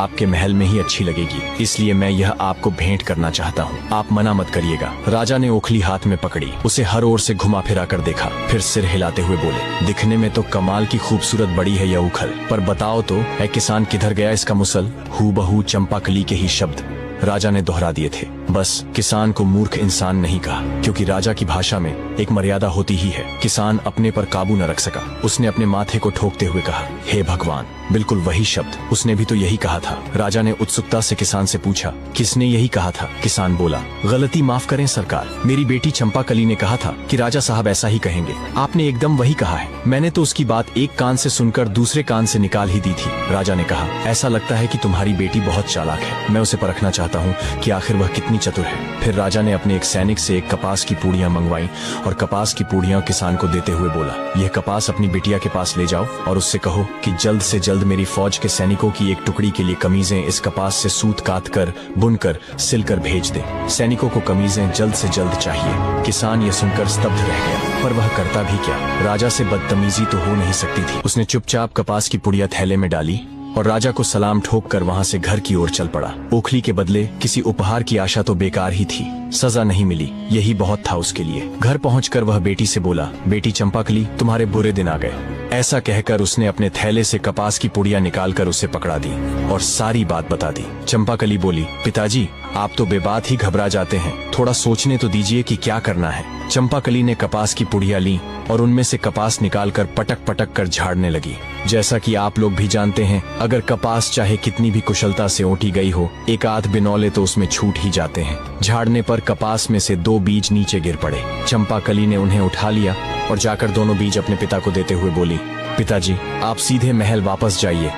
आपके महल में ही अच्छी लगेगी, इसलिए मैं यह आपको भेंट करना चाहता हूँ। आप मना मत करिएगा। राजा ने ओखली हाथ में पकड़ी, उसे हर ओर से घुमा फिरा कर देखा, फिर सिर हिलाते हुए बोले, दिखने में तो कमाल की खूबसूरत बड़ी है यह उखल, पर बताओ तो ऐ किसान किधर गया इसका मुसल? हूबहू चंपाकली के ही शब्द राजा ने दोहरा दिए थे। बस किसान को मूर्ख इंसान नहीं कहा, क्योंकि राजा की भाषा में एक मर्यादा होती ही है। किसान अपने पर काबू न रख सका। उसने अपने माथे को ठोकते हुए कहा, हे भगवान, बिल्कुल वही शब्द, उसने भी तो यही कहा था। राजा ने उत्सुकता से किसान से पूछा, किसने यही कहा था? किसान बोला, गलती माफ करें सरकार, मेरी बेटी चंपाकली ने कहा था कि राजा साहब ऐसा ही कहेंगे। आपने एकदम वही कहा है। मैंने तो उसकी बात एक कान से सुनकर दूसरे कान से निकाल ही दी थी। राजा ने कहा, ऐसा लगता है कि तुम्हारी बेटी बहुत चालाक है। मैं उसे परखना चाहता हूँ कि आखिर वह कितनी चतुर है। फिर राजा ने अपने एक सैनिक से एक कपास की पूड़ियां मंगवाई और कपास की पूड़ियां किसान को देते हुए बोला, यह कपास अपनी बिटिया के पास ले जाओ और उससे कहो कि जल्द से जल्द मेरी फौज के सैनिकों की एक टुकड़ी के लिए कमीजें इस कपास से सूत काट कर, बुनकर, सिलकर भेज दे। सैनिकों को कमीजें जल्द से जल्द चाहिए। किसान ये सुनकर स्तब्ध रह गया, पर वह करता भी क्या? राजा से बदतमीजी तो हो नहीं सकती थी। उसने चुपचाप कपास की पुड़िया थैले में डाली और राजा को सलाम ठोक कर वहाँ से घर की ओर चल पड़ा। ओखली के बदले किसी उपहार की आशा तो बेकार ही थी। सजा नहीं मिली, यही बहुत था उसके लिए। घर पहुंचकर वह बेटी से बोला, बेटी चंपाकली, तुम्हारे बुरे दिन आ गए। ऐसा कहकर उसने अपने थैले से कपास की पुड़िया निकालकर उसे पकड़ा दी और सारी बात बता दी। चंपाकली बोली, पिताजी, आप तो बेबात ही घबरा जाते हैं, थोड़ा सोचने तो दीजिए कि क्या करना है। चंपाकली ने कपास की पुड़िया ली और उनमें से कपास निकालकर पटक पटक कर झाड़ने लगी। जैसा कि आप लोग भी जानते हैं, अगर कपास चाहे कितनी भी कुशलता से ओटी गई हो, एक आध बिनौले तो उसमें छूट ही जाते हैं। झाड़ने पर कपास में से 2 बीज नीचे गिर पड़े। चंपाकली ने उन्हें उठा लिया और जाकर दोनों बीज अपने पिता को देते हुए बोली, पिताजी, आप सीधे महल वापस जाइए।